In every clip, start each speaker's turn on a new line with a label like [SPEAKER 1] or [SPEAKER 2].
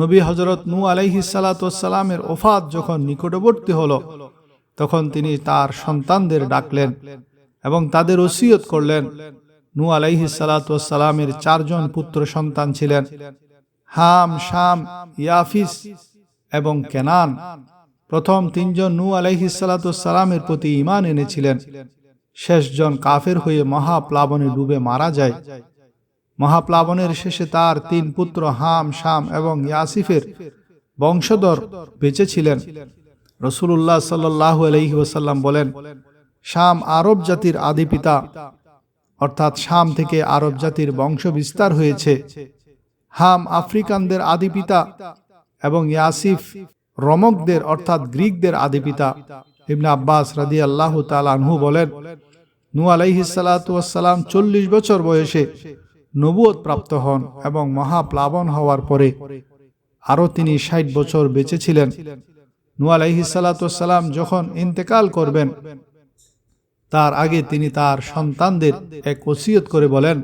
[SPEAKER 1] নবী হযরত নূহ আলাইহিস সালাতু ওয়াস সালামের ওফাত যখন নিকটবর্তী হলো, তখন তিনি তার সন্তানদের ডাকলেন এবং তাদের ওসিয়ত করলেন। নূহ আলাইহিস সালাতু ওয়াস সালামের 4 জন পুত্র সন্তান ছিলেন, হাম, শাম, ইয়াফিস এবং কেনান। প্রথম 3 জন নূহ আলাইহিস সালাতু ওয়াস সালামের প্রতি ঈমান এনেছিলেন। শেষজন কাফের হয়ে মহাপ্লাবনে ডুবে মারা যায়। মহাপ্লাবনের শেষে তার 3 পুত্র হাম, শাম এবং ইয়াসিফের বংশধর বেঁচে ছিলেন। রাসূলুল্লাহ সাল্লাল্লাহু আলাইহি ওয়াসাল্লাম বলেন, শাম আরব জাতির আদিপিতা, অর্থাৎ শাম থেকে আরব জাতির বংশ বিস্তার হয়েছে। হাম আফ্রিকানদের আদিপিতা এবং ইয়াসিফ রোমকদের অর্থাৎ গ্রিকদের আদিপিতা। ইবনে আব্বাস রাদিয়াল্লাহু তাআলা আনহু বলেন, নূহ আলাইহিস সালাতু ওয়াস সালাম 40 বছর বয়সে নবুয়ত প্রাপ্ত হন এবং মহাপ্লাবন হওয়ার পরে আরও তিনি 60 বছর বেঁচে ছিলেন। নূহ আলাইহিস সালাতু ওয়াস সালাম যখন ইন্তেকাল করবেন, তার আগে তিনি তার সন্তানদের এক ওসিয়ত করে বলেন,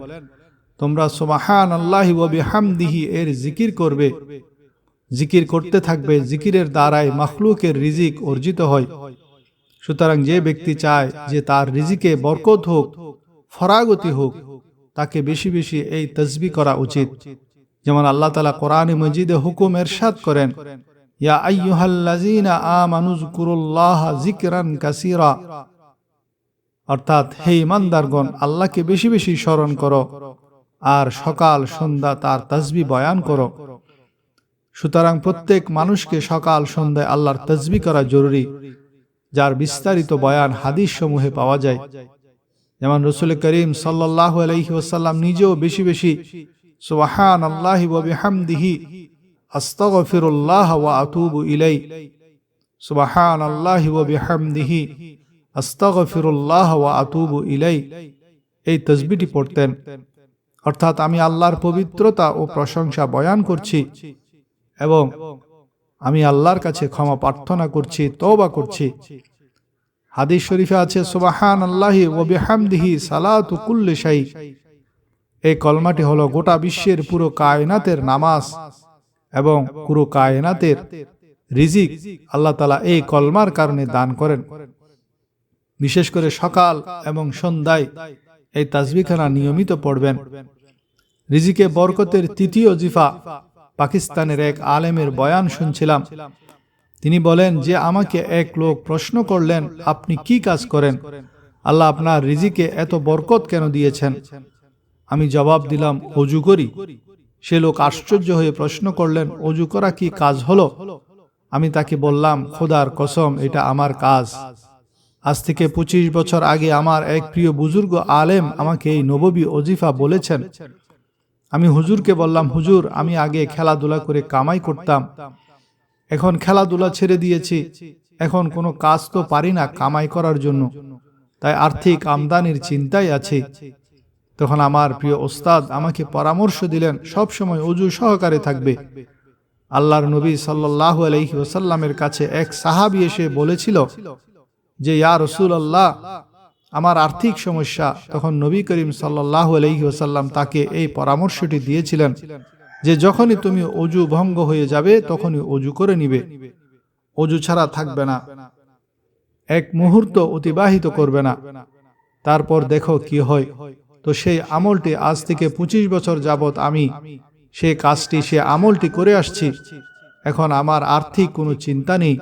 [SPEAKER 1] তোমরা সুবহানাল্লাহি ওয়া বিহামদিহি এর জিকির করবে, জিকির করতে থাকবে। জিকিরের দ্বারাই মাখলুকের রিজিক অর্জিত হয়। সুতরাং যে ব্যক্তি চায় যে তার রিজিকে বরকত হোক, ফরাগতি হোক, তাকে বেশি বেশি এই তাসবিহ করা উচিত। যেমন আল্লাহ তাআলা কোরআনে মজিদে হুকুম এরশাদ করেন, ইয়া আইয়ুহাল্লাযীনা আমানু যকুরুল্লাহা যিকরান কাসীরা, অর্থাৎ হে ঈমানদারগণ, আল্লাহকে বেশি বেশি স্মরণ করো আর সকাল সন্ধ্যা তার তাসবিহ বয়ান করো। সুতরাং প্রত্যেক মানুষকে সকাল সন্ধ্যায় আল্লাহর তাসবিহ করা জরুরি, যার বিস্তারিত বয়ান হাদিস সমূহে পাওয়া যায়। যেমন রাসূল করিম সাল্লাল্লাহু আলাইহি ওয়াসাল্লাম নিজেও বেশি বেশি সুবহানাল্লাহি ওয়া বিহামদিহি আস্তাগফিরুল্লাহ ওয়া আতুবু ইলাই, সুবহানাল্লাহি ওয়া বিহামদিহি আস্তাগফিরুল্লাহ ওয়া আতুবু ইলাই, এই তাসবিহটি পড়তেন। অর্থাৎ আমি আল্লাহর পবিত্রতা ও প্রশংসা বয়ান করছি এবং আমি আল্লাহর কাছে ক্ষমা প্রার্থনা করছি, তওবা করছি। হাদিস শরীফে আছে, সুবহানাল্লাহি ওয়া বিহামদিহি সালাতু কুল্লি শাই, এই কলমাটি হলো গোটা বিশ্বের পুরো কায়নাতের নামাজ এবং পুরো কায়নাতের রিজিক আল্লাহ তাআলা এই কলমার কারণে দান করেন। বিশেষ করে সকাল এবং সন্ধ্যায় এই তাসবিহখানা নিয়মিত পড়বেন। রিজিকে বরকতের তৃতীয় জিফা পাকিস্তানের এক আলেমের বয়ান শুনছিলাম। তিনি বলেন যে আমাকে এক লোক প্রশ্ন করলেন, আপনি কি কাজ করেন? আল্লাহ আপনার রিজিকে এত বরকত কেন দিয়েছেন? আমি জবাব দিলাম, ওযু করি। সে লোক আশ্চর্য হয়ে প্রশ্ন করলেন, ওযু করা কি কাজ হলো? আমি তাকে বললাম, খোদার কসম, এটা আমার কাজ। আজ থেকে 25 বছর আগে আমার এক প্রিয় বুজুর্গ আলেম আমাকে এই নববী ওজিফা বলেছেন। আমি হুজুরকে বললাম, হুজুর, আমি আগে খেলাধুলা করে কামাই করতাম, এখন খেলাধুলা ছেড়ে দিয়েছি, এখন কোনো কাজ তো পারি না কামাই করার জন্য, তাই আর্থিক আমদানির চিন্তায় আছি। তখন আমার প্রিয় ওস্তাদ আমাকে পরামর্শ দিলেন, সব সময় ওযু সহকারে থাকবে। আল্লাহর নবী সাল্লাল্লাহু আলাইহি ওয়াসাল্লামের কাছে এক সাহাবী এসে বলেছিল যে, ইয়া রাসূলুল্লাহ, আমার আর্থিক সমস্যা। তখন নবী করিম সাল্লাল্লাহু আলাইহি ওয়াসাল্লাম তাকে এই পরামর্শটি দিয়েছিলেন যে যখনই তুমি ওযু ভঙ্গ হয়ে যাবে তখনই ওযু করে নিবে, ওযু ছাড়া থাকবে না, এক মুহূর্ত অতিবাহিত করবে না, তারপর দেখো কি হয়। তো সেই আমলটি আজ থেকে 25 বছর যাবত আমি সেই কাজটি, সে আমলটি করে আসছি। এখন আমার আর্থিক কোনো চিন্তা নেই।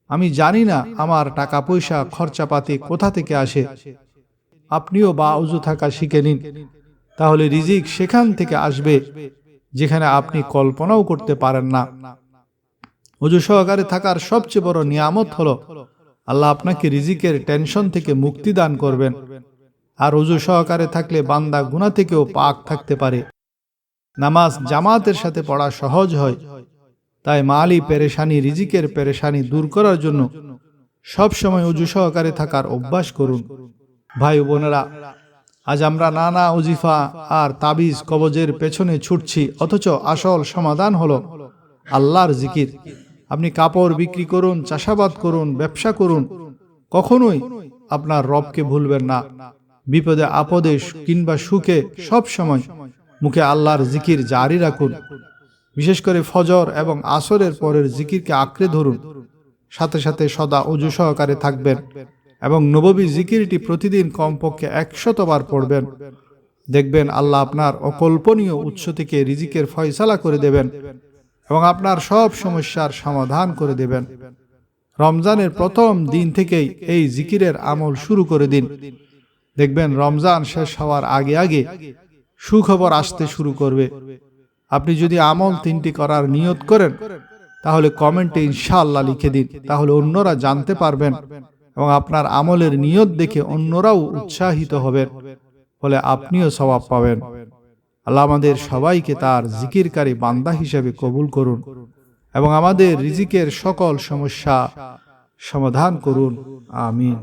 [SPEAKER 1] আমি জানি না আমার টাকা পয়সা খরচাপাতি কোথা থেকে আসে। আপনিও বা ওযু থাকা শিখে নিন, তাহলে রিজিক সেখান থেকে আসবে যেখানে আপনি কল্পনাও করতে পারেন না। ওযু সহকারে থাকার সবচেয়ে বড় নিয়ামত হলো আল্লাহ আপনাকে রিজিকের টেনশন থেকে মুক্তি দান করবেন। আর ওযু সহকারে থাকলে বান্দা গুনাহ থেকেও পাক থাকতে পারে। নামাজ জামাতের সাথে পড়া সহজ হয়। তাই মালি পেরেশানি, রিজিকের পেরেশানি দূর করার জন্য সব সময় ওযু সহকারে থাকার অভ্যাস করুন। ভাই বোনেরা, আজ আমরা নানা ওজিফা আর তাবিজ কবজের পেছনে ছুটছি, অথচ আসল সমাধান হলো আল্লাহর জিকির। আপনি কাপড় বিক্রি করুন, চাষাবাদ করুন, ব্যবসা করুন, কখনোই আপনার রবকে ভুলবেন না। বিপদে আপদে কিংবা সুখে সব সময় মুখে আল্লাহর জিকির জারি রাখুন। বিশেষ করে ফজর এবং আসরের পরের জিকিরকে আঁকড়ে ধরুন, সাথে সাথে সদা ওযু সহকারে থাকবেন এবং নববী জিকিরটি প্রতিদিন কমপক্ষে 100 বার পড়বেন। দেখবেন আল্লাহ আপনার অকল্পনীয় উৎস থেকে রিজিকের ফয়সালা করে দেবেন এবং আপনার সব সমস্যার সমাধান করে দেবেন। রমজানের প্রথম দিন থেকেই এই জিকিরের আমল শুরু করে দিন। দেখবেন রমজান শেষ হওয়ার আগে আগে সুখবর আসতে শুরু করবে। আপনি যদি আমল 3টি করার নিয়ত করেন তাহলে কমেন্টে ইনশাআল্লাহ লিখে দিন, তাহলে অন্যরা জানতে পারবেন এবং আপনার আমলের নিয়ত দেখে অন্যরাও উৎসাহিত হবেন, ফলে আপনিও সওয়াব পাবেন। আল্লাহ আমাদের সবাইকে তার জিকিরকারী বান্দা হিসেবে কবুল করুন এবং আমাদের রিজিকের সকল সমস্যা সমাধান করুন। আমিন।